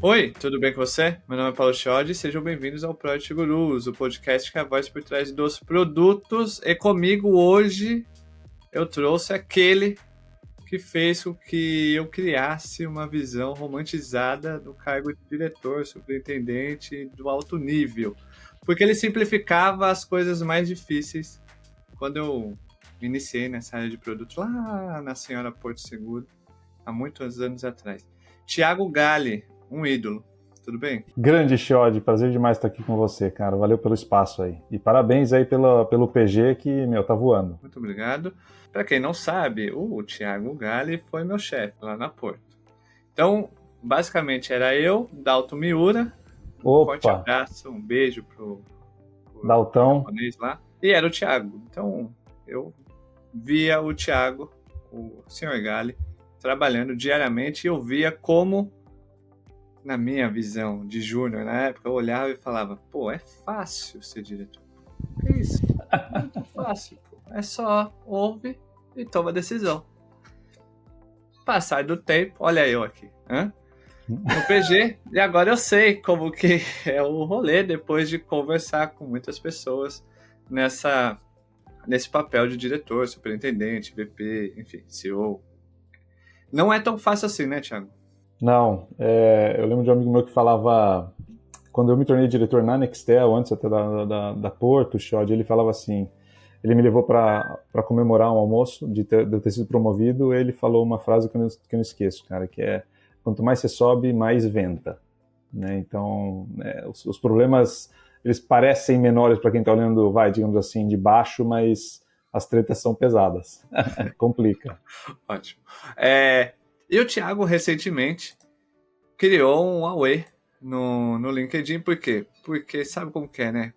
Oi, tudo bem com você? Meu nome é Paulo Chiodi e sejam bem-vindos ao Product Gurus, o podcast que é a voz por trás dos produtos. E comigo hoje eu trouxe aquele que fez com que eu criasse uma visão romantizada do cargo de diretor, superintendente do alto nível. Porque ele simplificava as coisas mais difíceis quando eu iniciei nessa área de produtos lá na Senhora Porto Seguro, há muitos anos atrás. Tiago Galli, um ídolo. Tudo bem? Grande Chiodi, prazer demais estar aqui com você, cara. Valeu pelo espaço aí. E parabéns aí pelo PG que, tá voando. Muito obrigado. Para quem não sabe, o Thiago Galli foi meu chefe lá na Porto. Então, basicamente era eu, Dalton Miura, um forte Opa, abraço, um beijo pro Daltão. japonês lá, e era o Thiago. Então, eu via o Thiago, o Sr. Galli, trabalhando diariamente e eu via como, na minha visão de júnior na época, eu olhava e falava, pô, é fácil ser diretor. É isso, muito fácil, pô. É só ouve e toma decisão. Passar do tempo, olha eu aqui, no PG, e agora eu sei como que é o rolê depois de conversar com muitas pessoas nesse papel de diretor, superintendente, VP, enfim, CEO. Não é tão fácil assim, né, Thiago? Não, eu lembro de um amigo meu que falava, quando eu me tornei diretor na Nextel, antes até da Porto, Chiodi, ele falava assim, ele me levou para comemorar um almoço de eu ter sido promovido, ele falou uma frase que eu não esqueço, cara, que é, quanto mais você sobe, mais venta. Né? Então, os problemas, eles parecem menores para quem está olhando, digamos assim, de baixo, mas as tretas são pesadas. Complica. Ótimo. E o Thiago, recentemente, criou um Huawei no LinkedIn, por quê? Porque sabe como que é, né?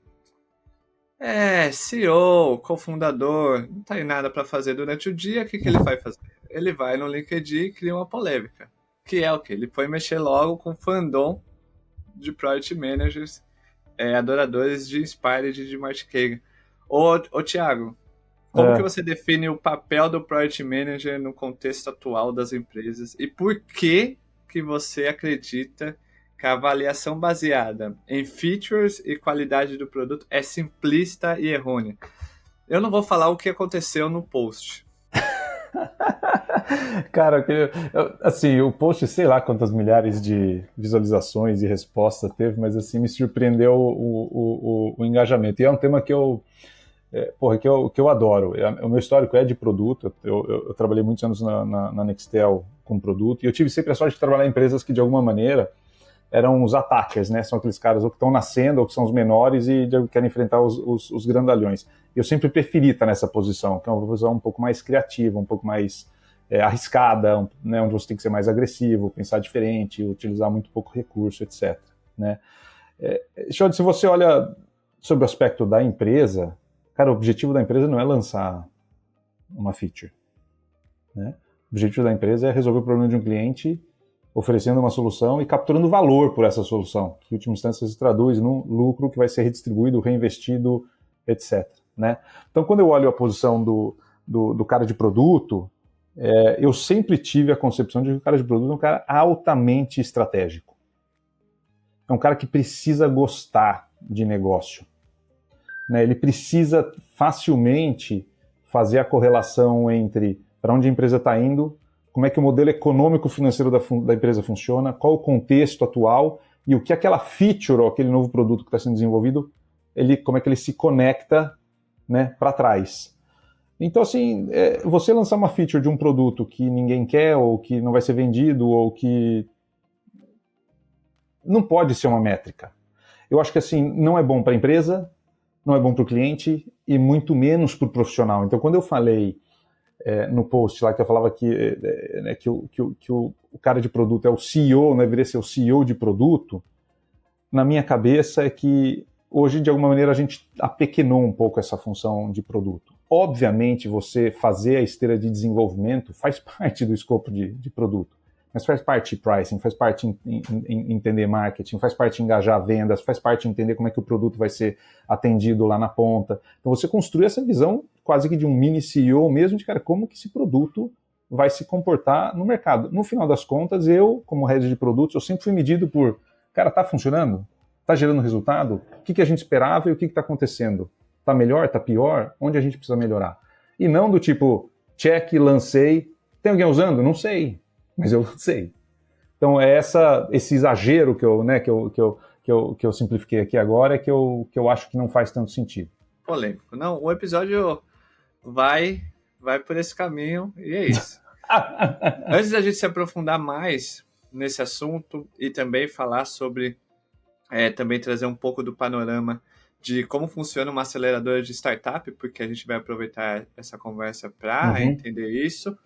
CEO, cofundador, não tem nada para fazer durante o dia, o que ele vai fazer? Ele vai no LinkedIn e cria uma polêmica. Que é o quê? Ele foi mexer logo com o fandom de Product Managers, adoradores de Inspired e de Martin Kagan. Ô Thiago, como que É, você define o papel do Product Manager no contexto atual das empresas e por que você acredita que a avaliação baseada em features e qualidade do produto é simplista e errônea? Eu não vou falar o que aconteceu no post. cara, assim, o post, sei lá quantas milhares de visualizações e respostas teve, mas assim, me surpreendeu o engajamento. E é um tema que que eu adoro. O meu histórico é de produto. Eu trabalhei muitos anos na Nextel com produto e eu tive sempre a sorte de trabalhar em empresas que, de alguma maneira, eram os attackers, né? São aqueles caras ou que estão nascendo ou que são os menores e querem enfrentar os grandalhões. Eu sempre preferi estar nessa posição, que é uma posição um pouco mais criativa, um pouco mais arriscada, né? Onde você tem que ser mais agressivo, pensar diferente, utilizar muito pouco recurso, etc. Né? Se você olha sobre o aspecto da empresa, cara, o objetivo da empresa não é lançar uma feature. Né? O objetivo da empresa é resolver o problema de um cliente oferecendo uma solução e capturando valor por essa solução, que em última instância se traduz num lucro que vai ser redistribuído, reinvestido, etc. Né? Então, quando eu olho a posição do cara de produto, eu sempre tive a concepção de que o cara de produto é um cara altamente estratégico. É um cara que precisa gostar de negócio. Né? Ele precisa facilmente fazer a correlação entre para onde a empresa está indo, como é que o modelo econômico-financeiro da empresa funciona, qual o contexto atual e o que aquela feature ou aquele novo produto que está sendo desenvolvido, como é que ele se conecta, né, para trás. Então, assim, você lançar uma feature de um produto que ninguém quer ou que não vai ser vendido ou que não pode ser uma métrica. Eu acho que assim, não é bom para a empresa, não é bom para o cliente e muito menos para o profissional. Então, quando eu falei no post lá que eu falava que o cara de produto é o CEO, né, deveria ser o CEO de produto, na minha cabeça é que hoje, de alguma maneira, a gente apequenou um pouco essa função de produto. Obviamente, você fazer a esteira de desenvolvimento faz parte do escopo de produto, mas faz parte de pricing, faz parte em entender marketing, faz parte em engajar vendas, faz parte em entender como é que o produto vai ser atendido lá na ponta. Então, você construir essa visão quase que de um mini CEO mesmo, de cara, como que esse produto vai se comportar no mercado. No final das contas, eu, como head de produtos, eu sempre fui medido por, cara, tá funcionando? Tá gerando resultado? O que a gente esperava e o que está acontecendo? Tá melhor? Tá pior? Onde a gente precisa melhorar? E não do tipo, check, lancei, tem alguém usando? Não sei, mas eu lancei. Então é esse exagero que eu simplifiquei aqui agora que eu acho que não faz tanto sentido. Polêmico. Não, o episódio vai por esse caminho e é isso. Antes da gente se aprofundar mais nesse assunto e também falar sobre, também trazer um pouco do panorama de como funciona uma aceleradora de startup, porque a gente vai aproveitar essa conversa para entender isso.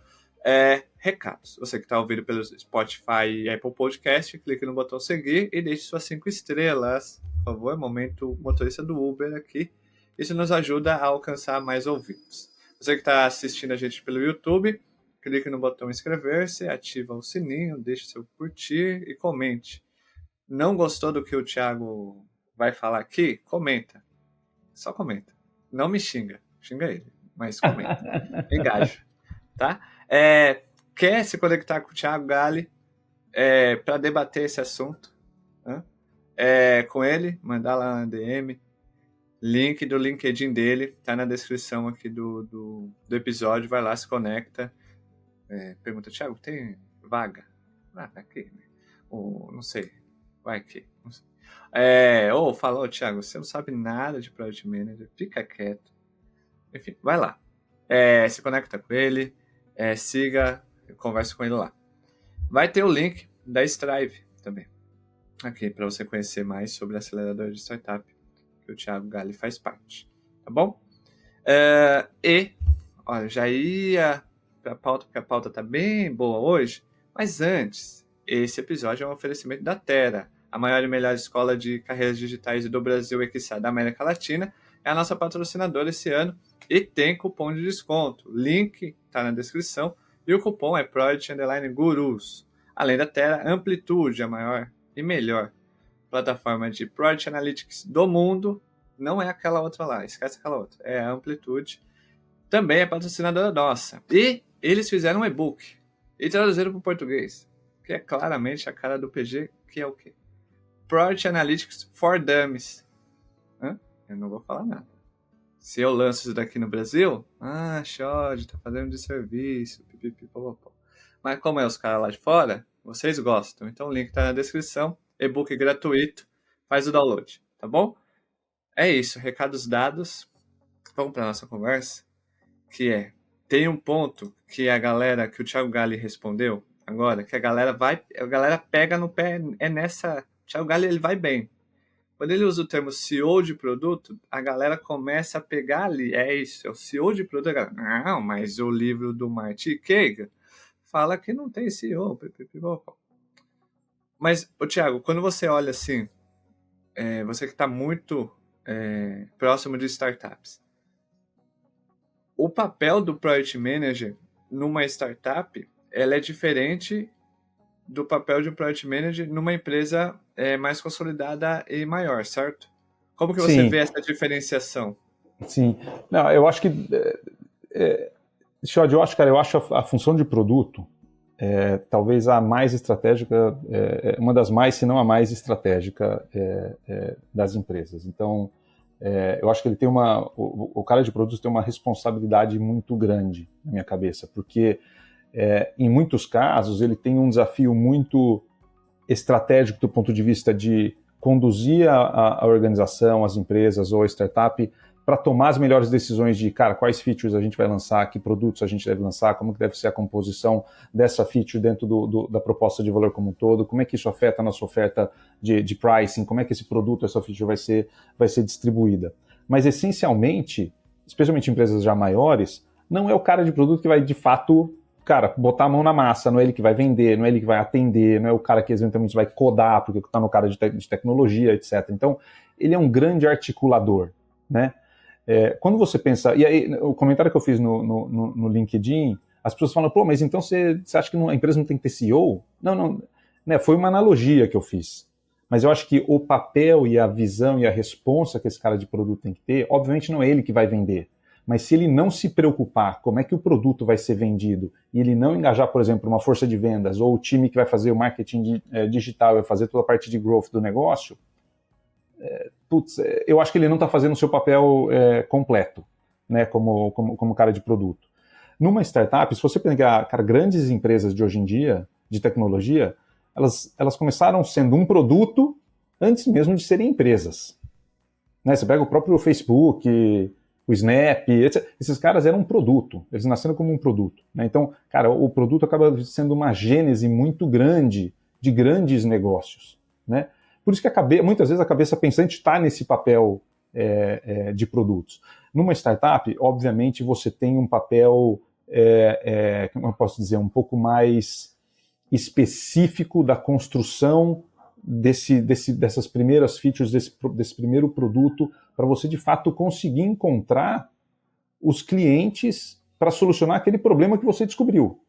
Recados. Você que está ouvindo pelo Spotify e Apple Podcast, clique no botão seguir e deixe suas 5 estrelas. Por favor, momento motorista do Uber aqui. Isso nos ajuda a alcançar mais ouvintes. Você que está assistindo a gente pelo YouTube, clique no botão inscrever-se, ativa o sininho, deixe seu curtir e comente. Não gostou do que o Thiago vai falar aqui? Comenta. Só comenta. Não me xinga. Xinga ele, mas comenta. Engaja. Tá? Quer se conectar com o Thiago Galli para debater esse assunto? Com ele, mandar lá na DM. Link do LinkedIn dele tá na descrição aqui do episódio. Vai lá, se conecta. Pergunta, Thiago, tem vaga? Tá aqui. Ou não sei. Vai aqui. Não sei. Ou falou, Thiago, você não sabe nada de Product Manager, fica quieto. Enfim, vai lá. Se conecta com ele. Siga, converse com ele lá. Vai ter o link da Strive também, aqui, para você conhecer mais sobre a aceleradora de startup, que o Thiago Galli faz parte, tá bom? Olha, já ia para a pauta, porque a pauta tá bem boa hoje, mas antes, esse episódio é um oferecimento da Terra, a maior e melhor escola de carreiras digitais do Brasil e quiçá da América Latina, é a nossa patrocinadora esse ano e tem cupom de desconto. Link está na descrição e o cupom é Product_Gurus. Além da Terra, Amplitude, a maior e melhor plataforma de Product Analytics do mundo. Não é aquela outra lá, esquece aquela outra. É a Amplitude. Também é patrocinadora nossa. E eles fizeram um e-book e traduziram para o português, que é claramente a cara do PG, que é o quê? Product Analytics for Dummies. Eu não vou falar nada. Se eu lanço isso daqui no Brasil, Xode, tá fazendo de serviço, pipipipopopó. Mas como é os caras lá de fora, vocês gostam. Então o link tá na descrição, e-book gratuito, faz o download, tá bom? É isso, recados dados. Vamos para nossa conversa, que tem um ponto que que o Thiago Galli respondeu agora, que a galera pega no pé, nessa, o Thiago Galli ele vai bem. Quando ele usa o termo CEO de produto, a galera começa a pegar ali. É isso, é o CEO de produto. A galera, não, mas o livro do Marty Kagan fala que não tem CEO. Mas, Thiago, quando você olha assim, você que está muito próximo de startups, o papel do Product Manager numa startup, ela é diferente do papel de um Product Manager numa empresa mais consolidada e maior, certo? Como que você vê essa diferenciação? Sim. Não, eu acho que... eu acho a função de produto talvez a mais estratégica, uma das mais, se não a mais estratégica das empresas. Então, eu acho que ele tem o cara de produtos tem uma responsabilidade muito grande na minha cabeça, porque em muitos casos ele tem um desafio muito estratégico do ponto de vista de conduzir a organização, as empresas ou a startup para tomar as melhores decisões de, cara, quais features a gente vai lançar, que produtos a gente deve lançar, como que deve ser a composição dessa feature dentro da proposta de valor como um todo, como é que isso afeta a nossa oferta de pricing, como é que esse produto, essa feature vai ser distribuída. Mas, essencialmente, especialmente em empresas já maiores, não é o cara de produto que vai, de fato, botar a mão na massa, não é ele que vai vender, não é ele que vai atender, não é o cara que eventualmente vai codar, porque está no cara de tecnologia, etc. Então, ele é um grande articulador, né? Quando você pensa... E aí, o comentário que eu fiz no LinkedIn, as pessoas falam, pô, mas então você acha que a empresa não tem que ter CEO? Não, né, foi uma analogia que eu fiz. Mas eu acho que o papel e a visão e a responsa que esse cara de produto tem que ter, obviamente não é ele que vai vender. mas se ele não se preocupar como é que o produto vai ser vendido e ele não engajar, por exemplo, uma força de vendas ou o time que vai fazer o marketing digital, vai fazer toda a parte de growth do negócio, eu acho que ele não está fazendo o seu papel completo, né, como cara de produto. Numa startup, se você pegar, cara, grandes empresas de hoje em dia, de tecnologia, elas começaram sendo um produto antes mesmo de serem empresas. Né? Você pega o próprio Facebook, o Snap, etc. Esses caras eram um produto, eles nasceram como um produto. Né? Então, cara, o produto acaba sendo uma gênese muito grande de grandes negócios. Né? Por isso que muitas vezes a cabeça pensante está nesse papel de produtos. Numa startup, obviamente, você tem um papel, como eu posso dizer, um pouco mais específico da construção dessas primeiras features, desse primeiro produto, para você, de fato, conseguir encontrar os clientes para solucionar aquele problema que você descobriu.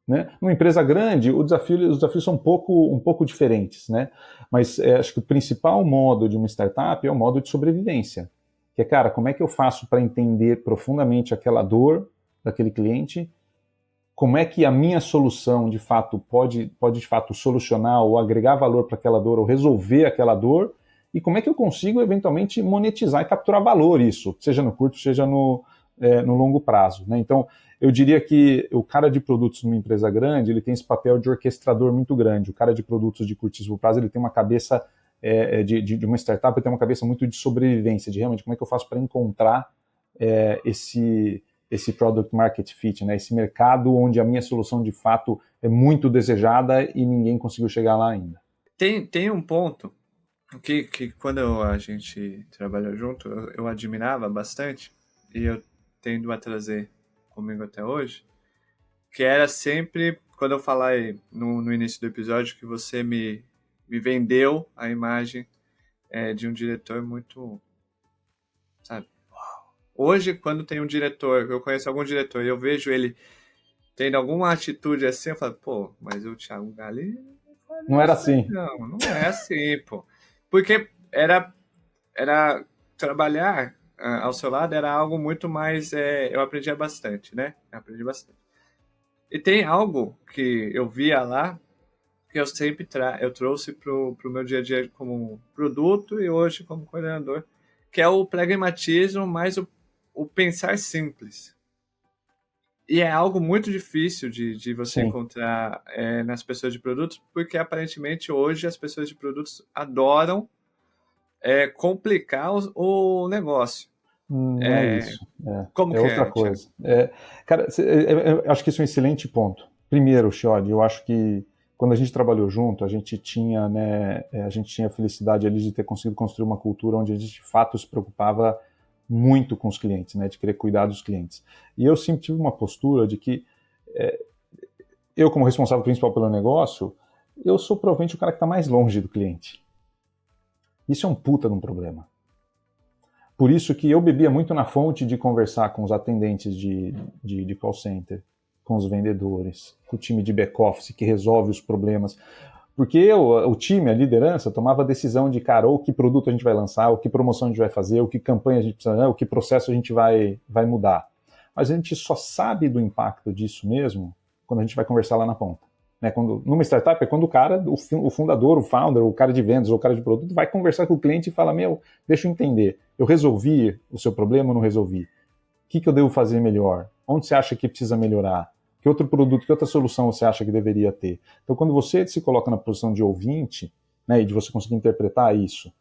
Né? Numa empresa grande, os desafios são um pouco diferentes, né? Mas acho que o principal modo de uma startup é o modo de sobrevivência. Que é, cara, como é que eu faço para entender profundamente aquela dor daquele cliente? Como é que a minha solução, de fato, pode de fato solucionar ou agregar valor para aquela dor ou resolver aquela dor? E como é que eu consigo, eventualmente, monetizar e capturar valor isso, seja no curto, seja no longo prazo, né? Então, eu diria que o cara de produtos numa empresa grande, ele tem esse papel de orquestrador muito grande. O cara de produtos de curtíssimo prazo, ele tem uma cabeça de uma startup, ele tem uma cabeça muito de sobrevivência, de realmente como é que eu faço para encontrar esse product market fit, né? Esse mercado onde a minha solução de fato é muito desejada e ninguém conseguiu chegar lá ainda. Tem um ponto que quando a gente trabalhou junto, eu admirava bastante, e eu tendo a trazer comigo até hoje, que era sempre, quando eu falei no início do episódio, que você me vendeu a imagem de um diretor muito, sabe? Hoje, quando tem um diretor, eu conheço algum diretor e eu vejo ele tendo alguma atitude assim, eu falo, pô, mas o Thiago Galli não era assim. Não é assim, pô. Porque era trabalhar ao seu lado era algo muito mais, eu aprendia bastante, né? Eu aprendi bastante. E tem algo que eu via lá que eu sempre eu trouxe pro meu dia a dia como produto e hoje como coordenador, que é o pragmatismo mais o pensar simples. E é algo muito difícil de você Sim. encontrar nas pessoas de produtos, porque aparentemente hoje as pessoas de produtos adoram complicar o negócio. Não é isso. Como é que outra é, coisa. Cara, eu acho que isso é um excelente ponto. Primeiro, Chiodi, eu acho que quando a gente trabalhou junto, a gente tinha, né, a felicidade ali de ter conseguido construir uma cultura onde a gente de fato se preocupava muito com os clientes, né, de querer cuidar dos clientes. E eu sempre tive uma postura de que eu, como responsável principal pelo negócio, eu sou provavelmente o cara que está mais longe do cliente. Isso é um puta de um problema. Por isso que eu bebia muito na fonte de conversar com os atendentes de call center, com os vendedores, com o time de back-office que resolve os problemas. Porque o time, a liderança, tomava a decisão de, cara, ou que produto a gente vai lançar, ou que promoção a gente vai fazer, ou que campanha a gente precisa, ou que processo a gente vai mudar. Mas a gente só sabe do impacto disso mesmo quando a gente vai conversar lá na ponta. Né? Numa startup é quando o cara, o fundador, o founder, o cara de vendas ou o cara de produto vai conversar com o cliente e fala, deixa eu entender, eu resolvi o seu problema ou não resolvi? O que eu devo fazer melhor? Onde você acha que precisa melhorar? Que outro produto, que outra solução você acha que deveria ter? Então, quando você se coloca na posição de ouvinte, né, e de você conseguir interpretar isso,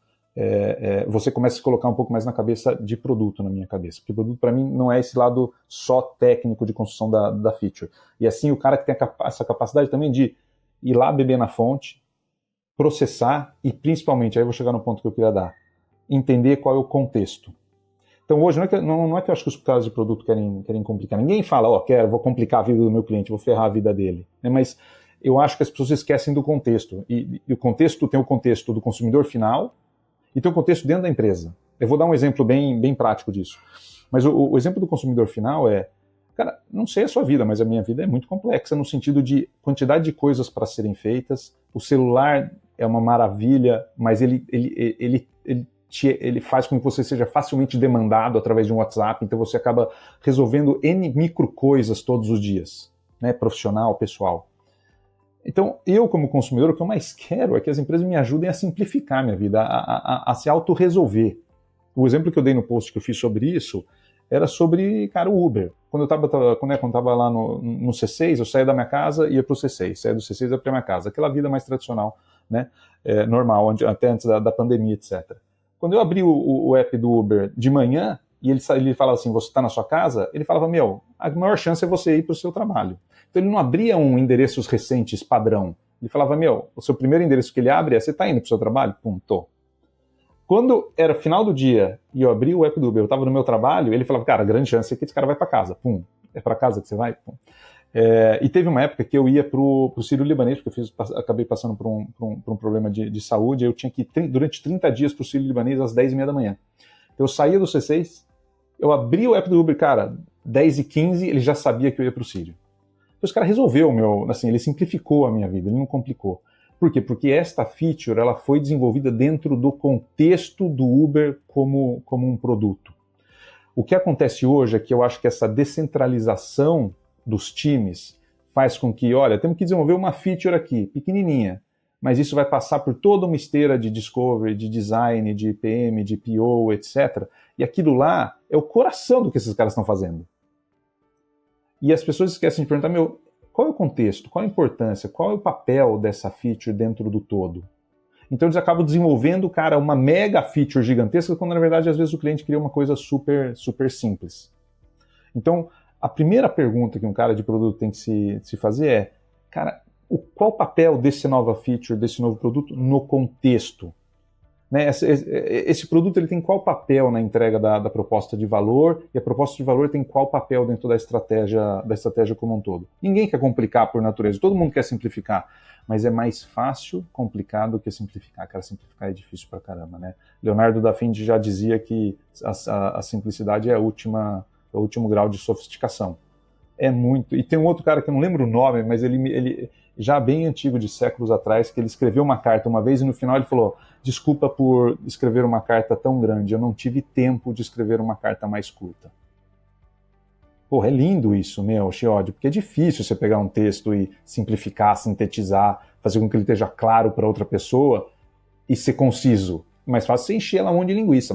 você começa a se colocar um pouco mais na cabeça de produto, na minha cabeça. Porque produto, para mim, não é esse lado só técnico de construção da feature. E assim, o cara que tem essa capacidade também de ir lá beber na fonte, processar e, principalmente, aí eu vou chegar no ponto que eu queria dar, entender qual é o contexto. Então, hoje, não é que eu acho que os caras de produto querem complicar. Ninguém fala, vou complicar a vida do meu cliente, vou ferrar a vida dele. Né? Mas eu acho que as pessoas esquecem do contexto. E o contexto tem o contexto do consumidor final e tem o contexto dentro da empresa. Eu vou dar um exemplo bem prático disso. Mas o exemplo do consumidor final cara, não sei a sua vida, mas a minha vida é muito complexa no sentido de quantidade de coisas para serem feitas. O celular é uma maravilha, mas ele ele faz com que você seja facilmente demandado através de um WhatsApp, então você acaba resolvendo N micro coisas todos os dias, né? Profissional, pessoal. Então, eu como consumidor, o que eu mais quero é que as empresas me ajudem a simplificar a minha vida, a se autorresolver. O exemplo que eu dei no post que eu fiz sobre isso era sobre, cara, o Uber. Quando eu estava lá no C6, eu saía da minha casa e ia para o C6, saía do C6 e ia para minha casa. Aquela vida mais tradicional, né? Normal, até antes da pandemia, etc. Quando eu abri o app do Uber de manhã, e ele falava assim, você está na sua casa? Ele falava, a maior chance é você ir para o seu trabalho. Então ele não abria endereços recentes padrão. Ele falava, o seu primeiro endereço que ele abre é, você está indo para o seu trabalho? Tô. Quando era final do dia e eu abri o app do Uber, eu estava no meu trabalho, ele falava, cara, a grande chance é que esse cara vai para casa. É para casa que você vai? E teve uma época que eu ia para o Sírio-Libanês, porque acabei passando por um problema de saúde, eu tinha que ir durante 30 dias para o Sírio-Libanês às 10h30 da manhã. Então eu saía do C6, eu abri o app do Uber, cara, 10h15, ele já sabia que eu ia para o Sírio. Então esse cara resolveu ele simplificou a minha vida, ele não complicou. Por quê? Porque esta feature ela foi desenvolvida dentro do contexto do Uber como um produto. O que acontece hoje é que eu acho que essa descentralização dos times faz com que, temos que desenvolver uma feature aqui, pequenininha, mas isso vai passar por toda uma esteira de discovery, de design, de PM, de PO, etc. E aquilo lá é o coração do que esses caras estão fazendo. E as pessoas esquecem de perguntar, qual é o contexto, qual a importância, qual é o papel dessa feature dentro do todo? Então eles acabam desenvolvendo, uma mega feature gigantesca, quando na verdade às vezes o cliente queria uma coisa super, super simples. Então, a primeira pergunta que um cara de produto tem que se fazer é, qual o papel dessa nova feature, desse novo produto no contexto? Né? Esse produto ele tem qual papel na entrega da proposta de valor, e a proposta de valor tem qual papel dentro da estratégia como um todo. Ninguém quer complicar por natureza, todo mundo quer simplificar, mas é mais fácil complicar do que simplificar. Cara, simplificar é difícil pra caramba, né? Leonardo da Vinci já dizia que a simplicidade é o último grau de sofisticação. É muito. E tem um outro cara que eu não lembro o nome, mas ele já bem antigo, de séculos atrás, que ele escreveu uma carta uma vez e no final ele falou, desculpa por escrever uma carta tão grande, eu não tive tempo de escrever uma carta mais curta. Porra, é lindo isso, Chiodi, porque é difícil você pegar um texto e simplificar, sintetizar, fazer com que ele esteja claro para outra pessoa e ser conciso. Mais fácil você encher ela a mão de linguiça.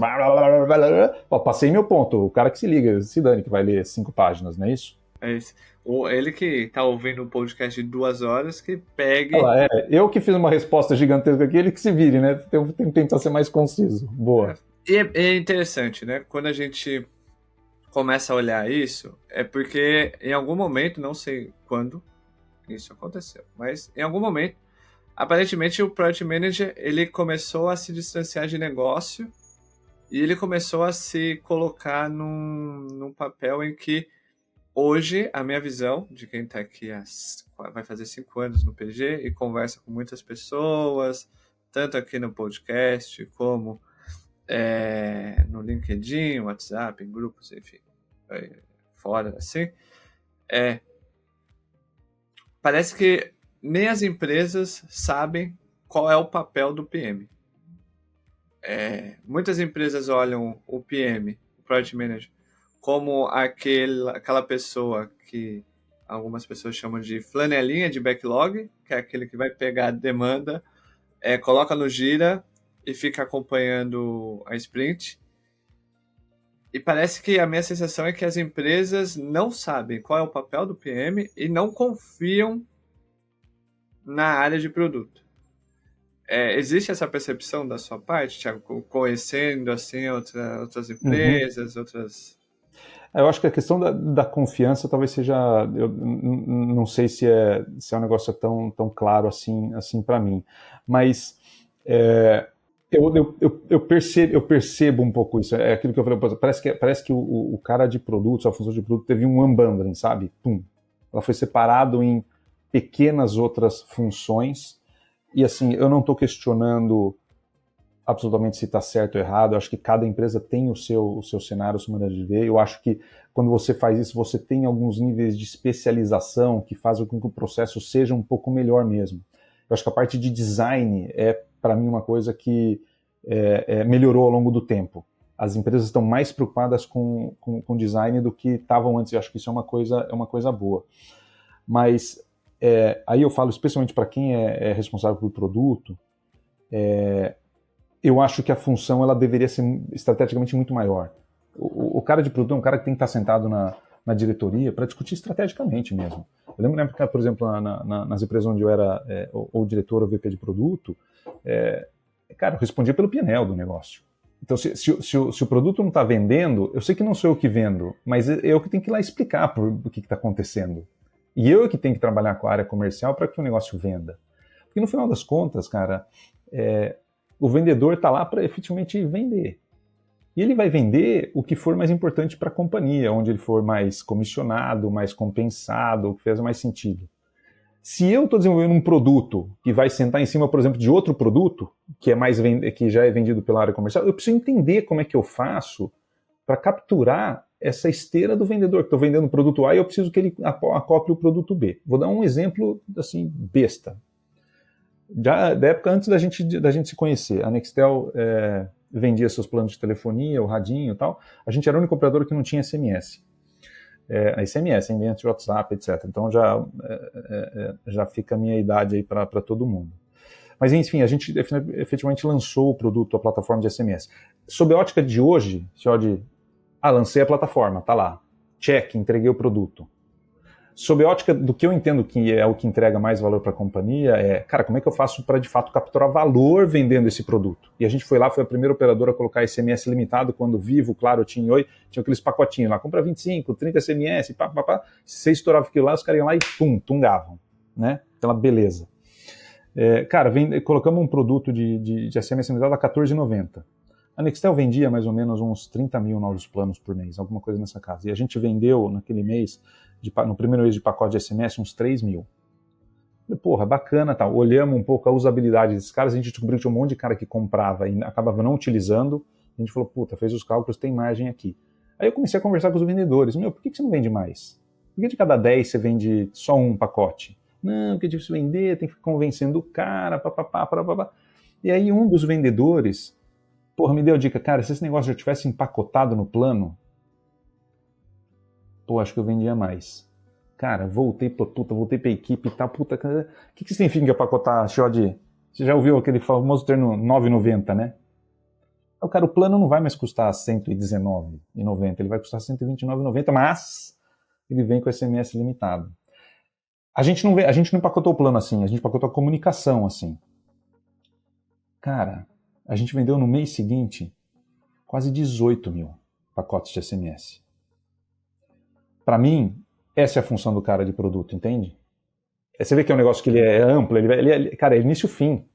Passei meu ponto, o cara que se liga, se dane, que vai ler 5 páginas, não é isso? É isso. Ele que tá ouvindo um podcast de 2 horas, que pegue... eu que fiz uma resposta gigantesca aqui, ele que se vire, né? Eu tenho que tentar ser mais conciso. Boa. E é interessante, né? Quando a gente começa a olhar isso, é porque em algum momento, não sei quando isso aconteceu, mas em algum momento, aparentemente o Product Manager, ele começou a se distanciar de negócio e ele começou a se colocar num papel em que hoje, a minha visão, de quem está aqui vai fazer 5 anos no PG e conversa com muitas pessoas, tanto aqui no podcast, como no LinkedIn, WhatsApp, em grupos, enfim, fora, assim, parece que nem as empresas sabem qual é o papel do PM. Muitas empresas olham o PM, o Project Manager, como aquela pessoa que algumas pessoas chamam de flanelinha de backlog, que é aquele que vai pegar a demanda, coloca no Gira e fica acompanhando a sprint. E parece que a minha sensação é que as empresas não sabem qual é o papel do PM e não confiam na área de produto. Existe essa percepção da sua parte, Thiago, conhecendo assim outras empresas, outras... Eu acho que a questão da confiança talvez seja, eu não sei se é um negócio tão claro assim para mim, mas eu percebo um pouco isso. É aquilo que eu falei, parece que o cara de produtos, a função de produto teve um unbundling, sabe? Ela foi separado em pequenas outras funções e assim, eu não estou questionando absolutamente se está certo ou errado. Eu acho que cada empresa tem o seu cenário, a sua maneira de ver. Eu acho que quando você faz isso, você tem alguns níveis de especialização que fazem com que o processo seja um pouco melhor mesmo. Eu acho que a parte de design é, para mim, uma coisa que melhorou ao longo do tempo. As empresas estão mais preocupadas com design do que estavam antes. Eu acho que isso é uma coisa boa. Mas aí eu falo especialmente para quem é responsável pelo produto, eu acho que a função ela deveria ser estrategicamente muito maior. O cara de produto é um cara que tem que estar sentado na diretoria para discutir estrategicamente mesmo. Eu lembro na época, por exemplo, nas empresas onde eu era ou diretor ou VP de produto, cara, eu respondia pelo P&L do negócio. Então, se o produto não está vendendo, eu sei que não sou eu que vendo, mas eu que tenho que ir lá explicar o que está acontecendo. E eu que tenho que trabalhar com a área comercial para que o negócio venda. Porque no final das contas, cara, o vendedor está lá para efetivamente vender. E ele vai vender o que for mais importante para a companhia, onde ele for mais comissionado, mais compensado, o que fez mais sentido. Se eu estou desenvolvendo um produto que vai sentar em cima, por exemplo, de outro produto, que já é vendido pela área comercial, eu preciso entender como é que eu faço para capturar essa esteira do vendedor. Estou vendendo o produto A e eu preciso que ele acople o produto B. Vou dar um exemplo assim, besta. Já da época antes da gente se conhecer, a Nextel vendia seus planos de telefonia, o radinho e tal. A gente era o único operador que não tinha SMS. A SMS, ambiente de WhatsApp, etc. Então já fica a minha idade aí para todo mundo. Mas enfim, a gente efetivamente lançou o produto, a plataforma de SMS. Sob a ótica de hoje, lancei a plataforma, tá lá. Check, entreguei o produto. Sob a ótica do que eu entendo que é o que entrega mais valor para a companhia, cara, como é que eu faço para de fato capturar valor vendendo esse produto? E a gente foi a primeira operadora a colocar SMS limitado, quando Vivo, Claro, TIM e Oi, tinha aqueles pacotinhos lá, compra 25, 30 SMS, Se você estourava aquilo lá, os caras iam lá e tungavam, né? Aquela beleza. Cara, colocamos um produto de SMS limitado a R$14,90. A Nextel vendia mais ou menos uns 30 mil novos planos por mês, alguma coisa nessa casa. E a gente vendeu naquele mês, no primeiro mês de pacote de SMS, uns 3 mil. Porra, bacana, tá. Olhamos um pouco a usabilidade desses caras, a gente descobriu que tinha um monte de cara que comprava e acabava não utilizando. A gente falou, puta, fez os cálculos, tem margem aqui. Aí eu comecei a conversar com os vendedores. Por que você não vende mais? Por que de cada 10 você vende só um pacote? Não, porque é difícil vender, tem que ficar convencendo o cara, papapá. E aí um dos vendedores, me deu a dica, cara, se esse negócio já tivesse empacotado no plano, acho que eu vendia mais. Cara, voltei pra equipe e tal, o que significa empacotar, Xode? Você já ouviu aquele famoso termo R$9,90, né? Cara, o plano não vai mais custar R$119,90, ele vai custar R$129,90, mas ele vem com SMS limitado. A gente não empacotou o plano assim, a gente empacotou a comunicação assim. Cara, a gente vendeu no mês seguinte quase 18 mil pacotes de SMS. Para mim, essa é a função do cara de produto, entende? Você vê que é um negócio que ele é amplo, cara, é início e fim.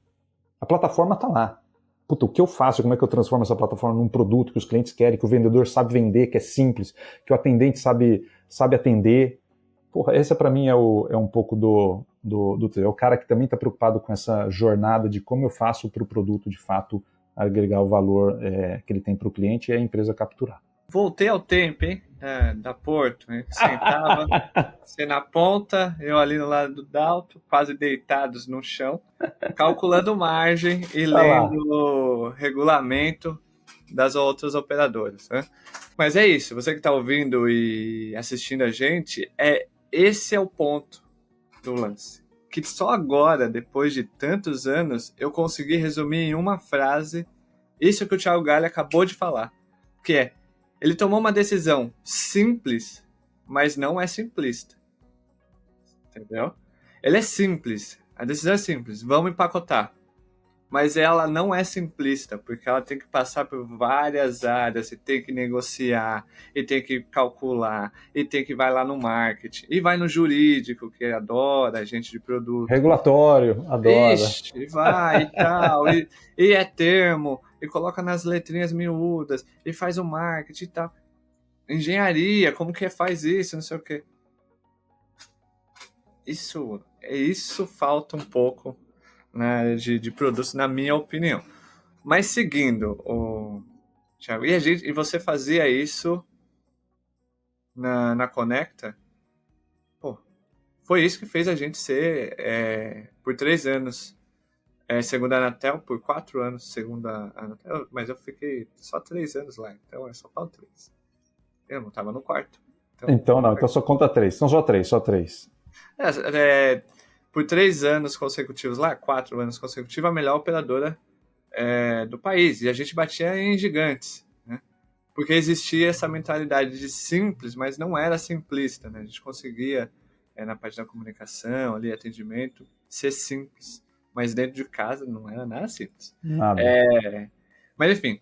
A plataforma tá lá. O que eu faço? Como é que eu transformo essa plataforma num produto que os clientes querem, que o vendedor sabe vender, que é simples, que o atendente sabe atender? Essa para mim é um pouco é o cara que também está preocupado com essa jornada de como eu faço para o produto, de fato, agregar o valor que ele tem para o cliente e a empresa capturar. Voltei ao tempo, hein? Da Porto, né? Sentava, você na ponta, eu ali no lado do Dalto, quase deitados no chão, calculando margem e lendo o regulamento das outras operadoras, né? Mas é isso, você que está ouvindo e assistindo a gente, esse é o ponto do lance. Que só agora, depois de tantos anos, eu consegui resumir em uma frase isso que o Thiago Galli acabou de falar, que ele tomou uma decisão simples, mas não é simplista. Entendeu? Ele é simples, a decisão é simples, vamos empacotar. Mas ela não é simplista, porque ela tem que passar por várias áreas, e tem que negociar, e tem que calcular, e tem que vai lá no marketing, e vai no jurídico, que adora gente de produto. Regulatório, adora. Ixi, vai e tal, e é termo, e coloca nas letrinhas miúdas, e faz o marketing e tal. Engenharia, como que faz isso, não sei o quê. Isso falta um pouco, né, de produtos, na minha opinião. Mas seguindo, Thiago, e você fazia isso na Conecta? Foi isso que fez a gente ser, por 3 anos, Segundo a Anatel, por 4 anos, segundo a Anatel, mas eu fiquei só 3 anos lá, então é só para 3. Eu não estava no quarto. Então só conta 3. São só 3, só 3. Por 3 anos consecutivos lá, 4 anos consecutivos, a melhor operadora do país. E a gente batia em gigantes, né? Porque existia essa mentalidade de simples, mas não era simplista, né? A gente conseguia, na parte da comunicação, ali, atendimento, ser simples. Mas dentro de casa não era nada simples. Nada. Mas enfim,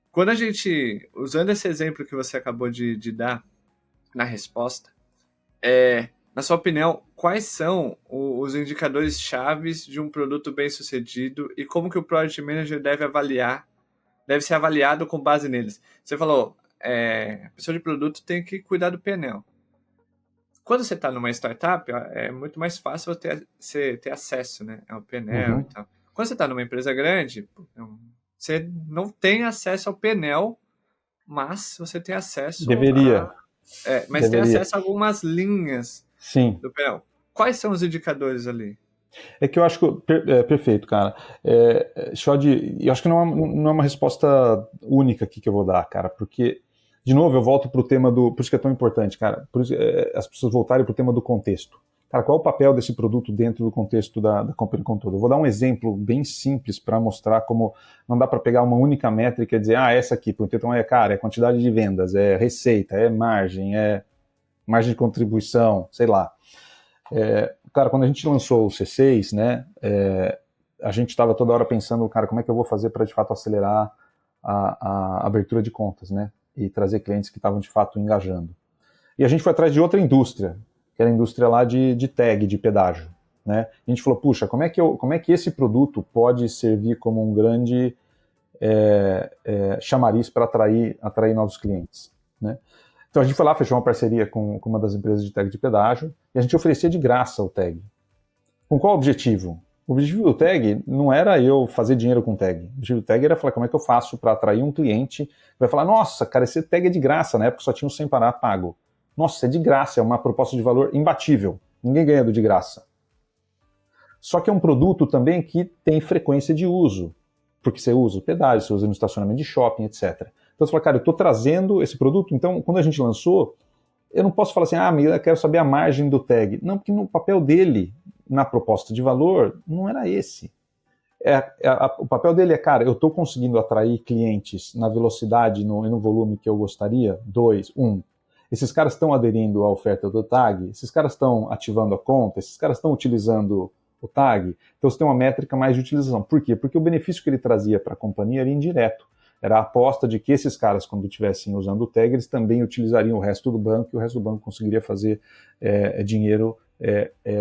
quando a gente, usando esse exemplo que você acabou de dar na resposta, na sua opinião, quais são os indicadores chaves de um produto bem sucedido e como que o Product Manager deve ser avaliado com base neles? Você falou, a pessoa de produto tem que cuidar do PNL. Quando você está numa startup, é muito mais fácil você ter acesso, né, ao PNL e tal. Quando você está numa empresa grande, você não tem acesso ao PNL, mas você tem acesso Deveria. Tem acesso a algumas linhas. Sim. Do PNL. Quais são os indicadores ali? É que eu acho que perfeito, cara. Shod, eu acho que não é uma resposta única aqui que eu vou dar, cara, porque, de novo, eu volto pro tema por isso que é tão importante, cara, por isso, as pessoas voltarem pro tema do contexto. Cara, qual é o papel desse produto dentro do contexto da companhia como um todo? Eu vou dar um exemplo bem simples para mostrar como não dá para pegar uma única métrica e dizer, essa aqui, então é quantidade de vendas, é receita, é margem de contribuição, sei lá. Cara, quando a gente lançou o C6, né, a gente estava toda hora pensando, cara, como é que eu vou fazer para de fato acelerar a abertura de contas, né, e trazer clientes que estavam de fato engajando. E a gente foi atrás de outra indústria, que era a indústria lá de tag, de pedágio, né. A gente falou, puxa, como é que esse produto pode servir como um grande chamariz para atrair novos clientes, né. Então a gente foi lá, fechou uma parceria com uma das empresas de tag de pedágio e a gente oferecia de graça o tag. Com qual objetivo? O objetivo do tag não era eu fazer dinheiro com tag. O objetivo do tag era falar como é que eu faço para atrair um cliente que vai falar, nossa, cara, esse tag é de graça, na época só tinha um sem parar pago. Nossa, é de graça, é uma proposta de valor imbatível. Ninguém ganha do de graça. Só que é um produto também que tem frequência de uso, porque você usa o pedágio, você usa no estacionamento de shopping, etc. Então você fala, cara, eu estou trazendo esse produto, então quando a gente lançou, eu não posso falar assim, eu quero saber a margem do tag. Não, porque no papel dele, na proposta de valor, não era esse. O papel dele é, cara, eu estou conseguindo atrair clientes na velocidade e no volume que eu gostaria? 2, 1. Esses caras estão aderindo à oferta do tag? Esses caras estão ativando a conta? Esses caras estão utilizando o tag? Então você tem uma métrica mais de utilização. Por quê? Porque o benefício que ele trazia para a companhia era indireto. Era a aposta de que esses caras, quando estivessem usando o tag, eles também utilizariam o resto do banco e o resto do banco conseguiria fazer dinheiro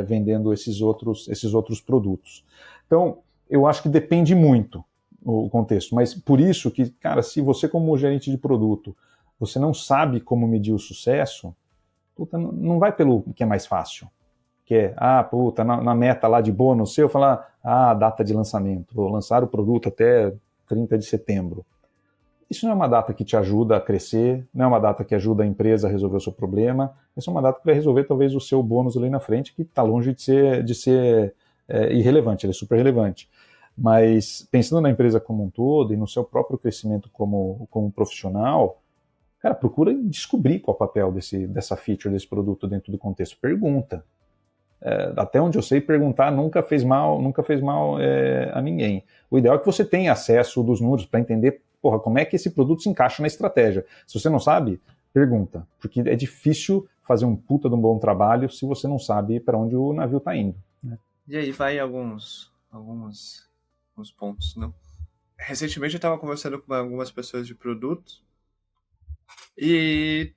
vendendo esses outros produtos. Então, eu acho que depende muito o contexto, mas por isso que, cara, se você como gerente de produto, você não sabe como medir o sucesso, não vai pelo que é mais fácil. Que é, na meta lá de bônus seu, falar, data de lançamento, vou lançar o produto até 30 de setembro. Isso não é uma data que te ajuda a crescer, não é uma data que ajuda a empresa a resolver o seu problema, isso é uma data que vai resolver talvez o seu bônus ali na frente, que está longe de ser irrelevante, ele é super relevante. Mas pensando na empresa como um todo e no seu próprio crescimento como profissional, cara, procura descobrir qual é o papel dessa feature, desse produto dentro do contexto. Pergunta. Até onde eu sei, perguntar nunca fez mal a ninguém. O ideal é que você tenha acesso dos números para entender como é que esse produto se encaixa na estratégia. Se você não sabe, pergunta, porque é difícil fazer um puta de um bom trabalho se você não sabe para onde o navio está indo. Né? E aí vai alguns pontos, não? Recentemente eu estava conversando com algumas pessoas de produto e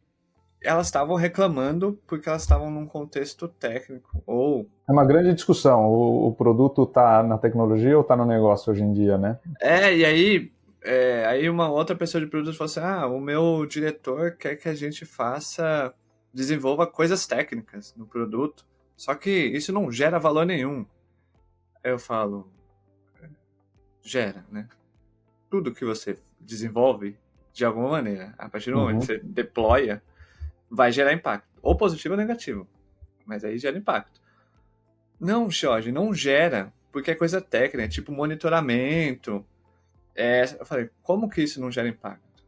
elas estavam reclamando porque elas estavam num contexto técnico. É uma grande discussão, o produto está na tecnologia ou está no negócio hoje em dia, né? E aí uma outra pessoa de produto falou assim, o meu diretor quer que a gente desenvolva coisas técnicas no produto, só que isso não gera valor nenhum. Aí eu falo, gera, né? Tudo que você desenvolve, de alguma maneira, a partir do momento que você deploya, vai gerar impacto, ou positivo ou negativo, mas aí gera impacto. Não, Jorge, não gera, porque é coisa técnica, é tipo monitoramento. Eu falei, como que isso não gera impacto?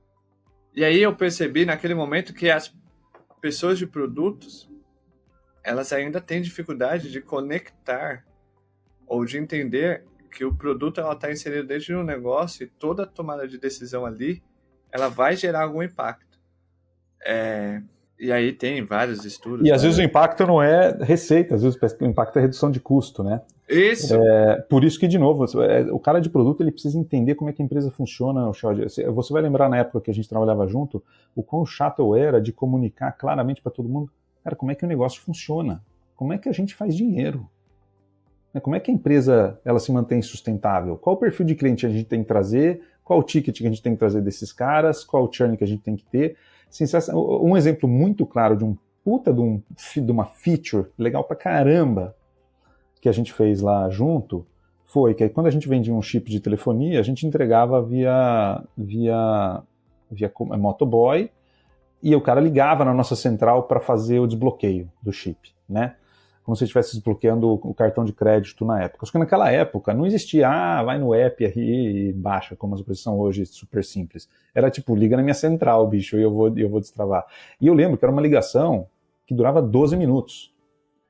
E aí eu percebi naquele momento que as pessoas de produtos, elas ainda têm dificuldade de conectar ou de entender que o produto ela está inserido dentro de um negócio e toda tomada de decisão ali, ela vai gerar algum impacto. E aí tem vários estudos. E às vezes o impacto não é receita, às vezes o impacto é redução de custo, né? Isso! Por isso que, de novo, o cara de produto ele precisa entender como é que a empresa funciona. Você vai lembrar na época que a gente trabalhava junto, o quão chato eu era de comunicar claramente para todo mundo, cara, como é que o negócio funciona? Como é que a gente faz dinheiro? Como é que a empresa ela se mantém sustentável? Qual o perfil de cliente a gente tem que trazer? Qual o ticket que a gente tem que trazer desses caras? Qual o churn que a gente tem que ter? Assim, um exemplo muito claro de um puta de uma feature legal pra caramba que a gente fez lá junto foi que quando a gente vendia um chip de telefonia, a gente entregava via motoboy e o cara ligava na nossa central para fazer o desbloqueio do chip, né? Como se estivesse desbloqueando o cartão de crédito na época. Só que naquela época não existia, vai no app aí e baixa, como as coisas são hoje, super simples. Era tipo, liga na minha central, bicho, e eu vou destravar. E eu lembro que era uma ligação que durava 12 minutos.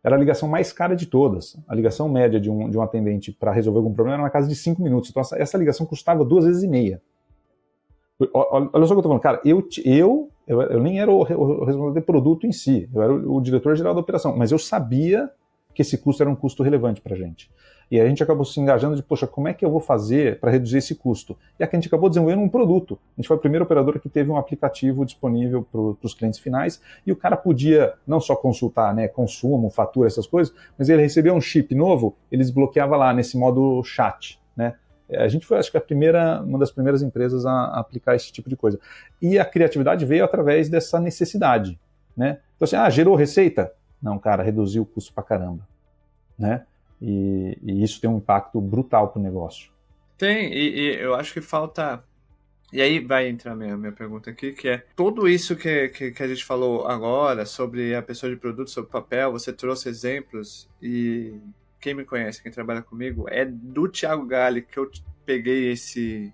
Era a ligação mais cara de todas. A ligação média de um atendente para resolver algum problema era na casa de 5 minutos. Então essa ligação custava 2 vezes e meia. Olha só o que eu tô falando, cara, eu nem era o responsável de produto em si, eu era o diretor-geral da operação, mas eu sabia que esse custo era um custo relevante pra gente. E a gente acabou se engajando de, poxa, como é que eu vou fazer para reduzir esse custo? E aqui a gente acabou desenvolvendo um produto. A gente foi a primeira operadora que teve um aplicativo disponível para os clientes finais, e o cara podia não só consultar, né, consumo, fatura, essas coisas, mas ele recebeu um chip novo, ele desbloqueava lá nesse modo chat, né? A gente foi, acho que, uma das primeiras empresas a aplicar esse tipo de coisa. E a criatividade veio através dessa necessidade, né? Então, assim, gerou receita? Não, cara, reduziu o custo pra caramba, né? E isso tem um impacto brutal pro negócio. Tem, e eu acho que falta... E aí vai entrar a minha pergunta aqui, que é tudo isso que a gente falou agora sobre a pessoa de produto, sobre papel, você trouxe exemplos e... Quem me conhece, quem trabalha comigo, é do Thiago Galli que eu peguei esse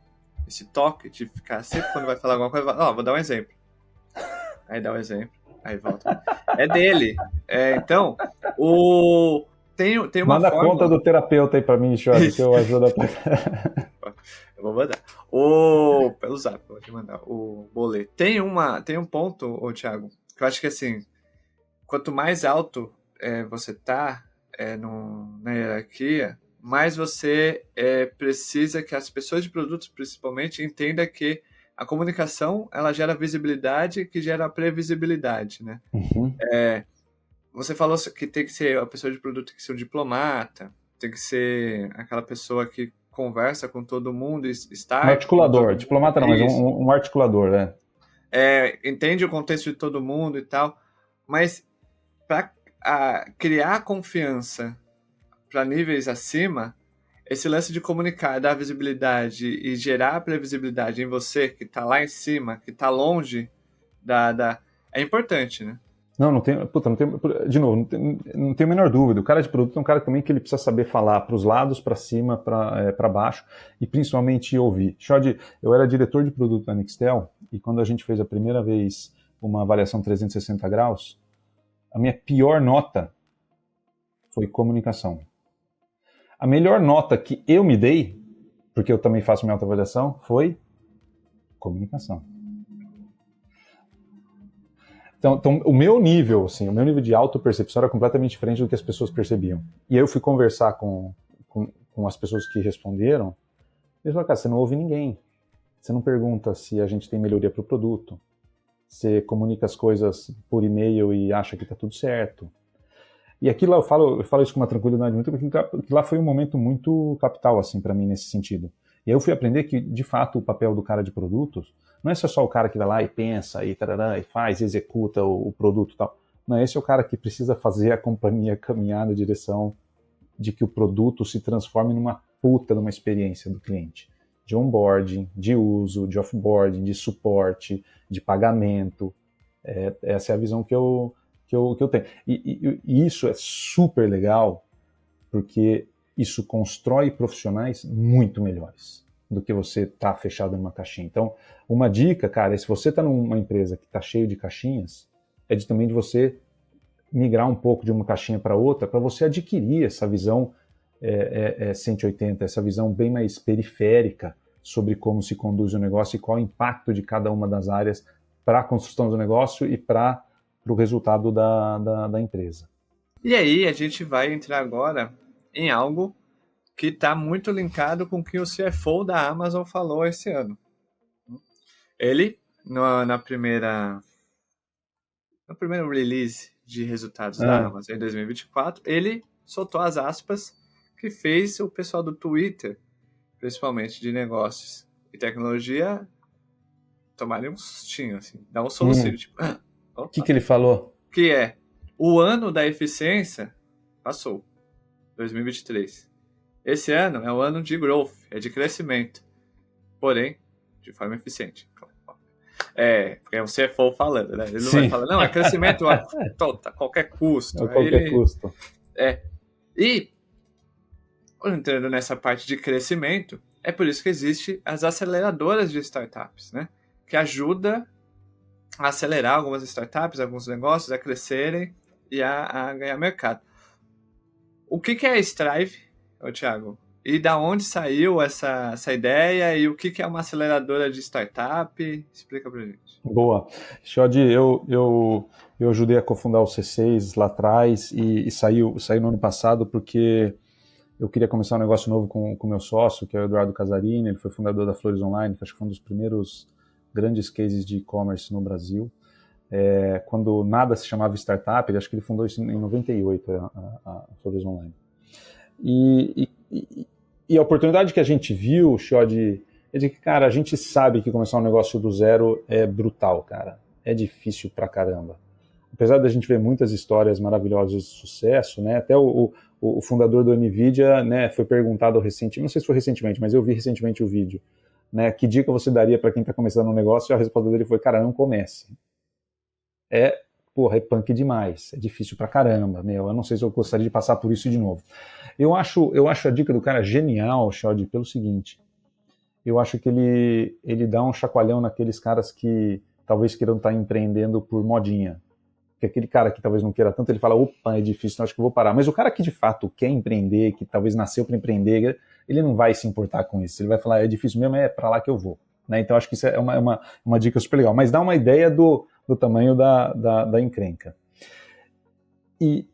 toque de ficar sempre quando vai falar alguma coisa, vou dar um exemplo. Aí dá um exemplo, aí volta. É dele. Então, tem uma Manda fórmula... a conta do terapeuta aí pra mim, Jorge, que eu ajudo a... Eu vou mandar. Pelo zap, eu vou te mandar o boleto. Tem um ponto, Thiago, que eu acho que assim, quanto mais alto você tá, na hierarquia, mais você precisa que as pessoas de produtos, principalmente, entendam que a comunicação ela gera visibilidade, que gera previsibilidade, né? Uhum. Você falou que tem que ser a pessoa de produto, tem que ser um diplomata, tem que ser aquela pessoa que conversa com todo mundo, Um articulador, diplomata não, mas um articulador, né? Entende o contexto de todo mundo e tal, mas para criar confiança para níveis acima, esse lance de comunicar, dar visibilidade e gerar previsibilidade em você, que está lá em cima, que está longe é importante, né? Não tem, de novo, não tem a menor dúvida. O cara de produto é um cara também que ele precisa saber falar para os lados, para cima, para baixo e principalmente ouvir. Shod, eu era diretor de produto da Nextel e quando a gente fez a primeira vez uma avaliação 360 graus, a minha pior nota foi comunicação. A melhor nota que eu me dei, porque eu também faço minha autoavaliação, foi comunicação. Então, o meu nível de autopercepção era completamente diferente do que as pessoas percebiam. E aí eu fui conversar com as pessoas que responderam, e eles falaram, cara, você não ouve ninguém. Você não pergunta se a gente tem melhoria para o produto. Você comunica as coisas por e-mail e acha que está tudo certo. E aqui lá eu falo isso com uma tranquilidade muito, porque lá foi um momento muito capital assim, para mim nesse sentido. E aí eu fui aprender que, de fato, o papel do cara de produtos não é só o cara que vai lá e pensa e, tarará, e faz, executa o produto e tal. Não, esse é o cara que precisa fazer a companhia caminhar na direção de que o produto se transforme numa puta numa experiência do cliente. De onboarding, de uso, de offboarding, de suporte, de pagamento. Essa é a visão que eu tenho. E isso é super legal, porque isso constrói profissionais muito melhores do que você estar fechado numa caixinha. Então, uma dica, cara, é se você está numa empresa que está cheio de caixinhas, é também de você migrar um pouco de uma caixinha para outra, para você adquirir essa visão 180, essa visão bem mais periférica sobre como se conduz o negócio e qual o impacto de cada uma das áreas para a construção do negócio e para o resultado da empresa. E aí a gente vai entrar agora em algo que está muito linkado com o que o CFO da Amazon falou esse ano. Ele, no primeiro release de resultados da Amazon em 2024, ele soltou as aspas que fez o pessoal do Twitter, principalmente de negócios e tecnologia, tomarem um sustinho, assim, dar um solucinho, tipo... O que ele falou? Que é, o ano da eficiência passou, 2023. Esse ano é o ano de growth, é de crescimento, porém, de forma eficiente. Porque é um CFO falando, né? Ele não vai falar, não, é crescimento a qualquer custo. A qualquer custo. E, entrando nessa parte de crescimento, é por isso que existem as aceleradoras de startups, né? Que ajuda a acelerar algumas startups, alguns negócios a crescerem e a ganhar mercado. O que é a Strive, Thiago? E da onde saiu essa ideia e o que é uma aceleradora de startup? Explica pra gente. Boa. Xode, eu ajudei a cofundar o C6 lá atrás e saiu no ano passado porque eu queria começar um negócio novo com o meu sócio, que é o Eduardo Casarini. Ele foi fundador da Flores Online, que acho que foi um dos primeiros grandes cases de e-commerce no Brasil. Quando nada se chamava startup, acho que ele fundou isso em 98, a Flores Online. E a oportunidade que a gente viu, Xode, é de que, cara, a gente sabe que começar um negócio do zero é brutal, cara. É difícil pra caramba. Apesar da gente ver muitas histórias maravilhosas de sucesso, né? Até o fundador do NVIDIA, né, foi perguntado recentemente, não sei se foi recentemente, mas eu vi recentemente o vídeo, né? Que dica você daria para quem está começando um negócio? E a resposta dele foi, cara, não comece. É punk demais, é difícil pra caramba, meu. Eu não sei se eu gostaria de passar por isso de novo. Eu acho a dica do cara genial, Xode, pelo seguinte. Eu acho que ele dá um chacoalhão naqueles caras que talvez queiram estar empreendendo por modinha. Porque aquele cara que talvez não queira tanto, ele fala, opa, é difícil, então acho que eu vou parar. Mas o cara que de fato quer empreender, que talvez nasceu para empreender, ele não vai se importar com isso. Ele vai falar, é difícil mesmo, é para lá que eu vou. Né? Então acho que isso é uma dica super legal. Mas dá uma ideia do tamanho da encrenca. E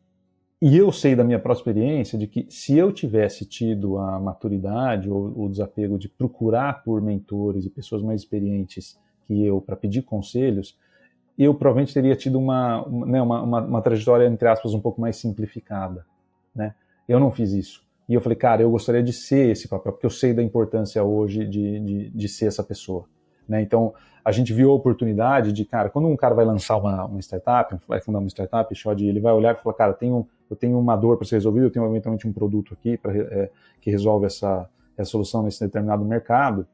eu sei da minha própria experiência de que se eu tivesse tido a maturidade ou o desapego de procurar por mentores e pessoas mais experientes que eu para pedir conselhos, eu provavelmente teria tido uma trajetória, entre aspas, um pouco mais simplificada. Né? Eu não fiz isso. E eu falei, cara, eu gostaria de ser esse papel, porque eu sei da importância hoje de ser essa pessoa. Né? Então, a gente viu a oportunidade de, cara, quando um cara vai lançar uma startup, vai fundar uma startup, ele vai olhar e falar, cara, eu tenho uma dor para ser resolvida, eu tenho eventualmente um produto aqui que resolve essa solução nesse determinado mercado,